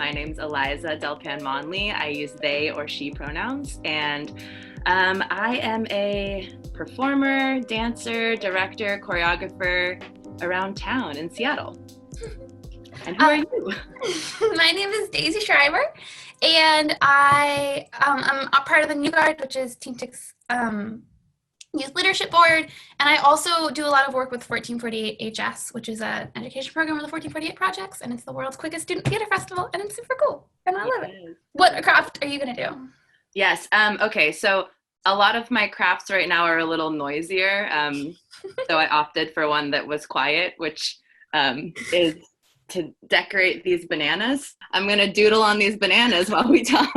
My name's Alyza Delpan-Monley. I use they or she pronouns. And I am a performer, dancer, director, choreographer around town in Seattle. And who are you? My name is Daisy Schreiber, and I am a part of the New Guard, which is TeenTix Youth Leadership Board, and I also do a lot of work with 1448 HS, which is an education program of the 1448 Projects, and it's the world's quickest student theater festival, and it's super cool, and I love it. What craft are you going to do? Yes, okay, so a lot of my crafts right now are a little noisier, so I opted for one that was quiet, which is to decorate these bananas. I'm going to doodle on these bananas while we talk.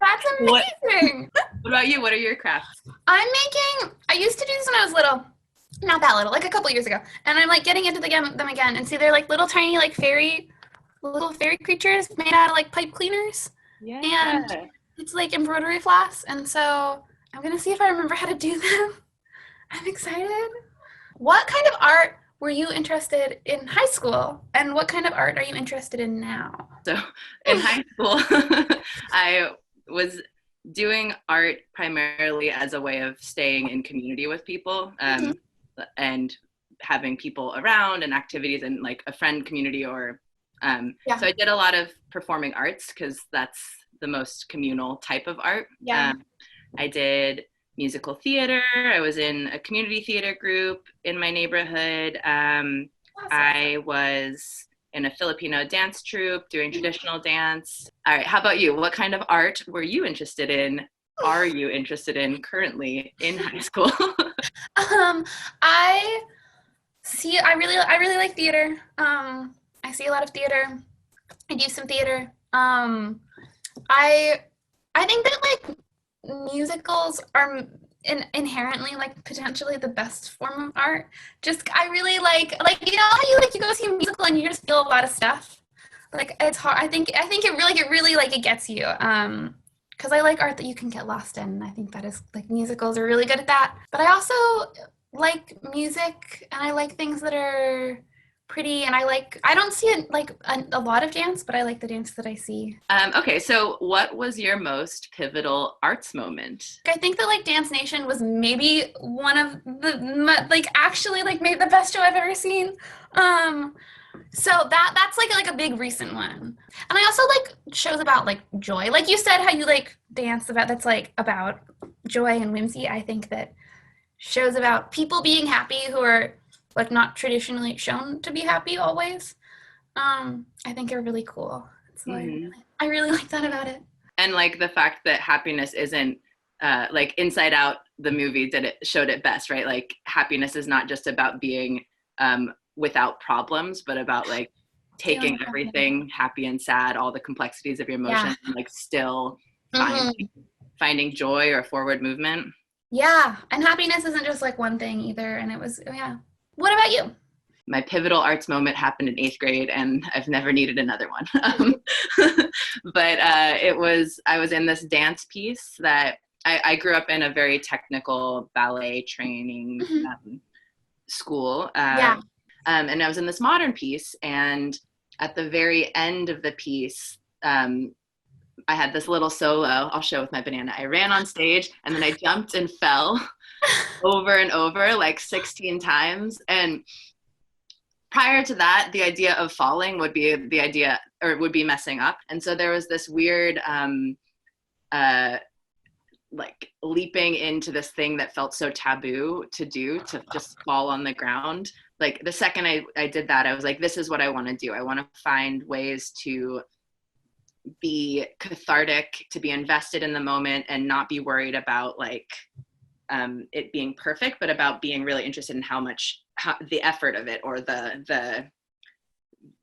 That's amazing. What about you? What are your crafts? I used to do this when I was little. Not that little, like a couple years ago. And I'm like getting into them again. And see, they're like little tiny like little fairy creatures made out of like pipe cleaners. Yeah. And it's like embroidery floss. And so I'm going to see if I remember how to do them. I'm excited. What kind of art were you interested in high school, and what kind of art are you interested in now? So in high school, I was doing art primarily as a way of staying in community with people and having people around and activities and like a friend community or so I did a lot of performing arts because that's the most communal type of art. I did musical theater. I was in a community theater group in my neighborhood. Awesome. I was in a Filipino dance troupe doing traditional dance. All right, how about you? What kind of art were you interested in? Are you interested in currently in high school? I really like theater. I see a lot of theater. I do some theater. I think that like musicals are inherently like potentially the best form of art. I really like you know how you go see a musical and you just feel a lot of stuff. Like it's hard. I think it really like it gets you. Because I like art that you can get lost in. I think that is like musicals are really good at that. But I also like music and I like things that are pretty, and I don't see a lot of dance, but I like the dance that I see. Okay, so what was your most pivotal arts moment? I think that like Dance Nation was maybe one of the maybe the best show I've ever seen. So that's like a big recent one. And I also like shows about like joy, like you said, how you like dance that's like about joy and whimsy. I think that shows about people being happy who are like not traditionally shown to be happy always. I think are really cool. So I really like that about it. And like the fact that happiness isn't like Inside Out, the movie showed it best, right? Like happiness is not just about being without problems, but about like taking everything happy and sad, all the complexities of your emotions, and like still finding joy or forward movement. Yeah, and happiness isn't just like one thing either. And it was, What about you? My pivotal arts moment happened in 8th grade, and I've never needed another one. But I was in this dance piece that I grew up in a very technical ballet training school. And I was in this modern piece, and at the very end of the piece, I had this little solo. I'll show with my banana. I ran on stage, and then I jumped and fell over and over like 16 times. And prior to that, the idea of falling would be messing up. And so there was this weird like leaping into this thing that felt so taboo to do, to just fall on the ground. Like the second I did that, I was like, this is what I want to do. I want to find ways to be cathartic, to be invested in the moment and not be worried about like it being perfect, but about being really interested in how the effort of it, or the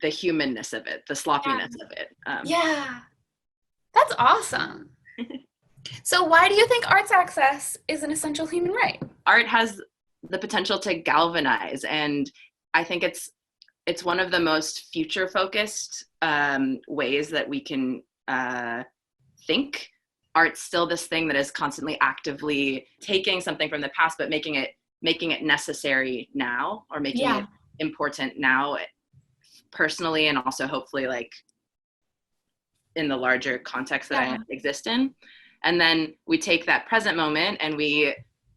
humanness of it, the sloppiness of it. That's awesome. So why do you think arts access is an essential human right? Art has the potential to galvanize, and I think it's one of the most future focused ways that we can think. Art's still this thing that is constantly actively taking something from the past, but making it necessary now, or making it important now personally, and also hopefully like in the larger context that I exist in. And then we take that present moment and we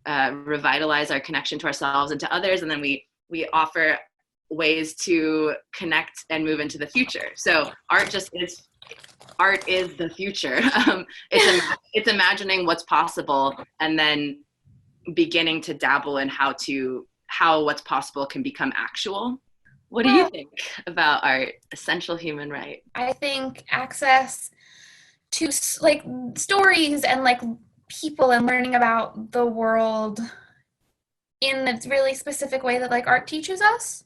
revitalize our connection to ourselves and to others. And then we offer ways to connect and move into the future. So art is the future. It's imagining what's possible and then beginning to dabble in how what's possible can become actual. What do you think about art, essential human right? I think access to like stories and like people and learning about the world in the really specific way that like art teaches us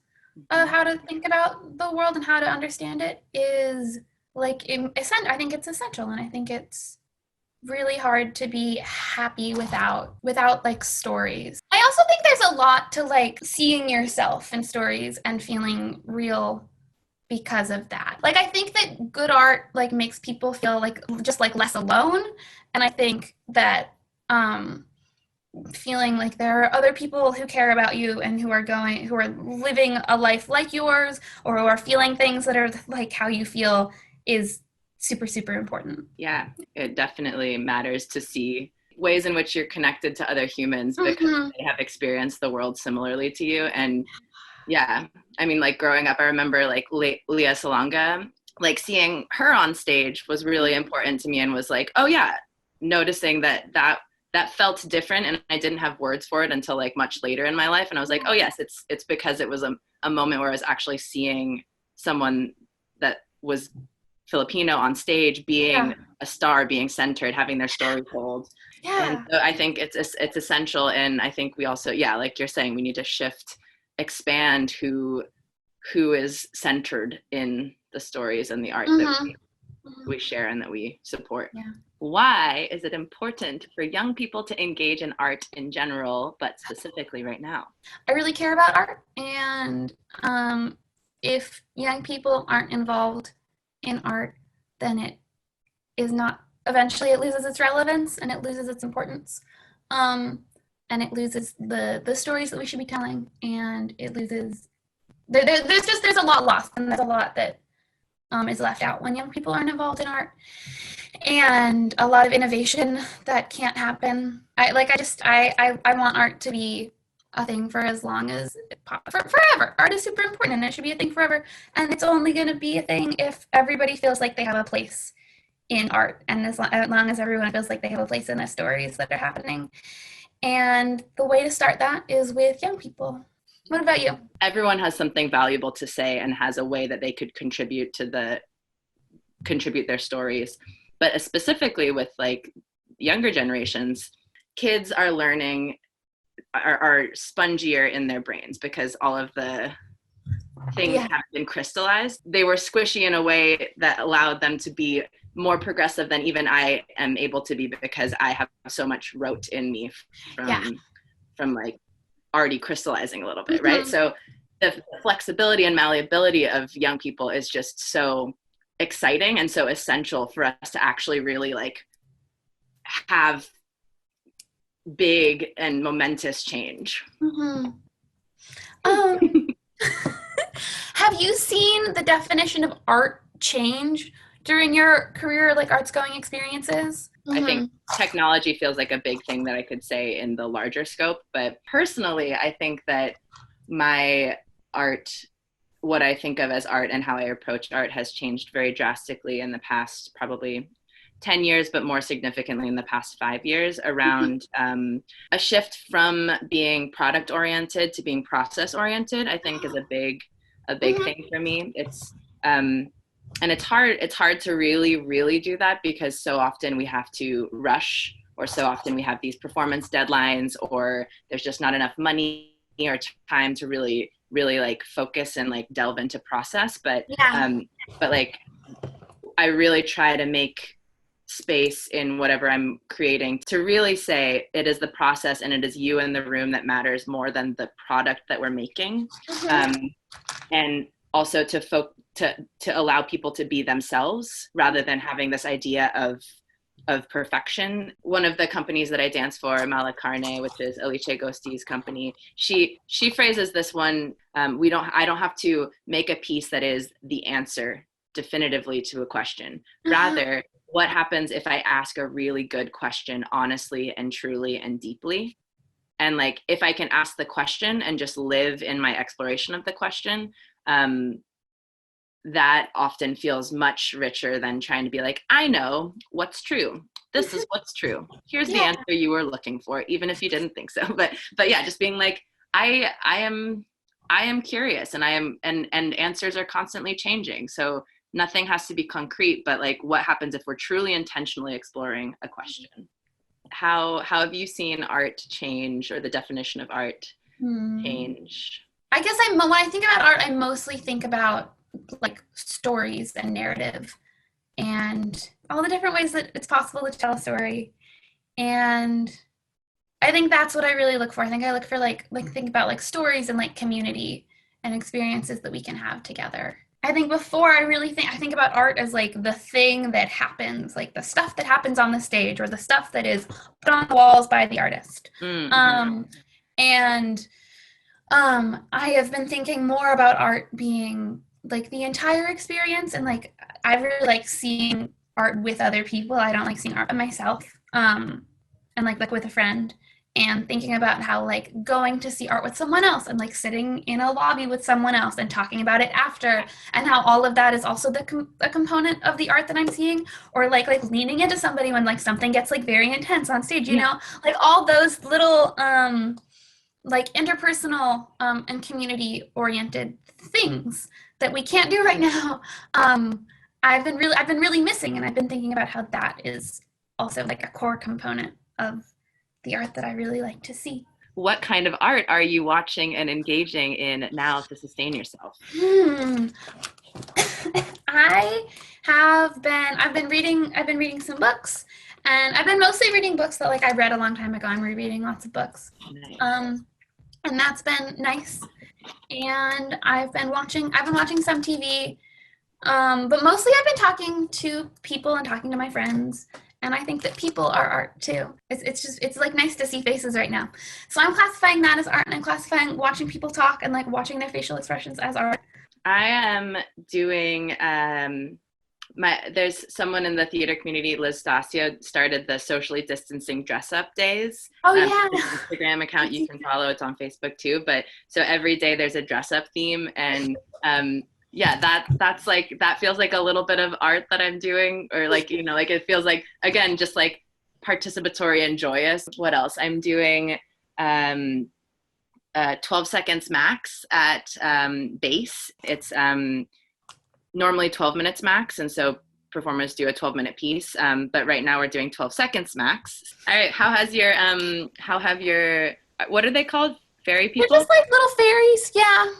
how to think about the world and how to understand it is like I think it's essential, and I think it's really hard to be happy without like stories. I also think there's a lot to like seeing yourself in stories and feeling real because of that. Like I think that good art like makes people feel like just like less alone, and I think that feeling like there are other people who care about you and who are living a life like yours, or who are feeling things that are like how you feel is super, super important. Yeah, it definitely matters to see ways in which you're connected to other humans because they have experienced the world similarly to you. And yeah, I mean, like growing up, I remember like Leah Salonga, like seeing her on stage was really important to me, and was like, oh yeah, noticing that felt different, and I didn't have words for it until like much later in my life. And I was like, oh yes, it's because it was a moment where I was actually seeing someone that was Filipino on stage being a star, being centered, having their story told. And so I think it's essential. And I think we also, like you're saying, we need to expand who is centered in the stories and the art that we share and that we support. Why is it important for young people to engage in art in general, but specifically right now? I really care about art, and if young people aren't involved in art, then it loses its relevance, and it loses its importance, and it loses the stories that we should be telling, and it loses there's a lot lost, and there's a lot that is left out when young people aren't involved in art, and a lot of innovation that can't happen. I want art to be a thing for as long as forever. Art is super important, and it should be a thing forever. And it's only going to be a thing if everybody feels like they have a place in art, and as long as everyone feels like they have a place in the stories that are happening. And the way to start that is with young people. What about you? Everyone has something valuable to say and has a way that they could contribute their stories. But specifically with like younger generations, kids are learning, are spongier in their brains because all of the things have been crystallized. They were squishy in a way that allowed them to be more progressive than even I am able to be, because I have so much rote in me from like already crystallizing a little bit, right? So the flexibility and malleability of young people is just so exciting and so essential for us to actually really like have big and momentous change. Have you seen the definition of art change during your career, like arts going experiences? I think technology feels like a big thing that I could say in the larger scope, but personally, I think that my art, what I think of as art and how I approach art, has changed very drastically in the past probably 10 years, but more significantly in the past 5 years, around a shift from being product oriented to being process oriented. I think is a big thing for me. It's and it's hard to really do that, because so often we have to rush, or so often we have these performance deadlines, or there's just not enough money or time to really like focus and like delve into process. But like I really try to make space in whatever I'm creating to really say it is the process and it is you in the room that matters more than the product that we're making. And also to allow people to be themselves rather than having this idea of perfection. One of the companies that I dance for, Malacarne, which is Alice Gosti's company, she phrases this one, I don't have to make a piece that is the answer definitively to a question. Rather, what happens if I ask a really good question honestly and truly and deeply? And like, if I can ask the question and just live in my exploration of the question, that often feels much richer than trying to be like, I know what's true. This is what's true. Here's the answer you were looking for, even if you didn't think so. But yeah, just being like, I am curious, and and answers are constantly changing. So nothing has to be concrete, but like, what happens if we're truly intentionally exploring a question? How have you seen art change, or the definition of art change? I guess when I think about art, I mostly think about like stories and narrative and all the different ways that it's possible to tell a story. And I think that's what I really look for. I think I look for like think about like stories and like community and experiences that we can have together. I think before I think about art as like the thing that happens, like the stuff that happens on the stage, or the stuff that is put on the walls by the artist. I have been thinking more about art being like the entire experience, and like I really like seeing art with other people. I don't like seeing art by myself, and like with a friend, and thinking about how like going to see art with someone else and like sitting in a lobby with someone else and talking about it after, and how all of that is also a component of the art that I'm seeing, or like leaning into somebody when like something gets like very intense on stage, you know, like all those little like interpersonal and community oriented things that we can't do right now. I've been really missing, and I've been thinking about how that is also like a core component of the art that I really like to see. What kind of art are you watching and engaging in now to sustain yourself? I've been reading some books, and I've been mostly reading books that like I read a long time ago. I'm rereading lots of books. Nice. And that's been nice. And I've been watching some TV, but mostly I've been talking to people and talking to my friends. And I think that people are art too. It's like nice to see faces right now. So I'm classifying that as art, and I'm classifying watching people talk and like watching their facial expressions as art. I am doing there's someone in the theater community, Liz Stasio, started the socially distancing dress up days. Oh yeah. Instagram account you can follow. It's on Facebook too. But so every day there's a dress up theme, and that's like, that feels like a little bit of art that I'm doing, or like, you know, like it feels like, again, just like participatory and joyous. What else? I'm doing 12 seconds max at base. It's normally 12 minutes max, and so performers do a 12-minute piece, but right now we're doing 12 seconds max. All right, how have your what are they called, fairy people? They're just like little fairies. Yeah,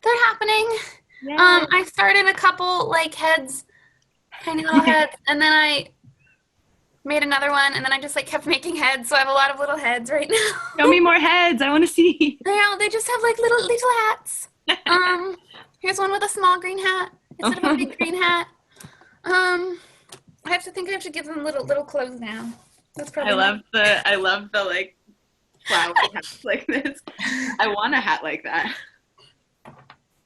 they're happening. Yeah. I started a couple like heads, tiny little heads, and then I made another one, and then I just like kept making heads, so I have a lot of little heads right now. Show me more heads, I want to see. Yeah, they just have like little hats. Here's one with a small green hat instead of a big green hat. I have to give them little clothes now. That's probably. I love the like flower hats like this. I want a hat like that.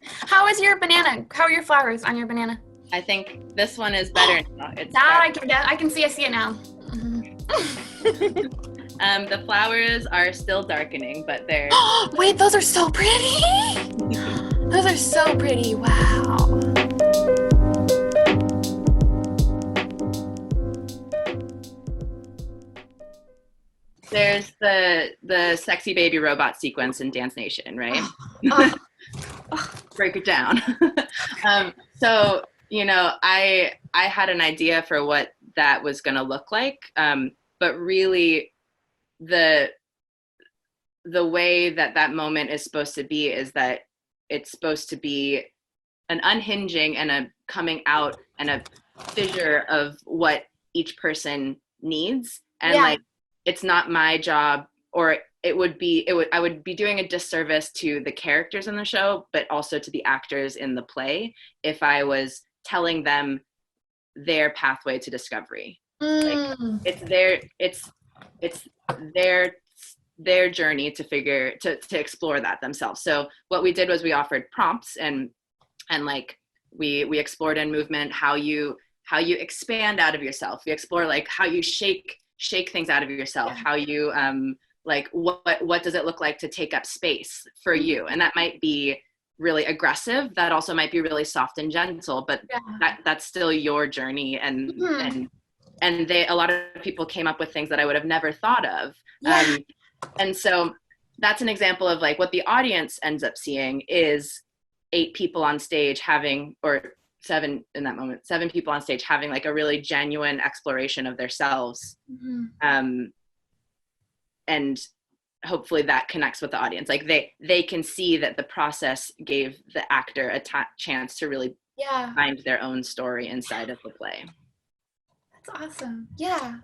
How is your banana? How are your flowers on your banana? I think this one is better now. I see it now. The flowers are still darkening, but they're. Wait, those are so pretty. Those are so pretty. Wow. There's the sexy baby robot sequence in Dance Nation, right? Break it down. So, you know, I had an idea for what that was going to look like, but really the way that moment is supposed to be is that it's supposed to be an unhinging and a coming out and a fissure of what each person needs, and like, it's not my job, or I would be doing a disservice to the characters in the show, but also to the actors in the play, if I was telling them their pathway to discovery. Like, it's their journey to explore that themselves. So what we did was we offered prompts and like we explored in movement how you expand out of yourself. We explore like how you shake things out of yourself, how you like what does it look like to take up space for you, and that might be really aggressive, that also might be really soft and gentle, but that's still your journey. And a lot of people came up with things that I would have never thought of. And so that's an example of like what the audience ends up seeing is 8 people on stage having, or 7 in that moment, 7 people on stage having like a really genuine exploration of themselves. And hopefully that connects with the audience. Like they can see that the process gave the actor a chance to really find their own story inside of the play. That's awesome. Yeah.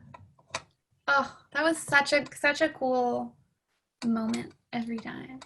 Oh, that was such a cool moment every time.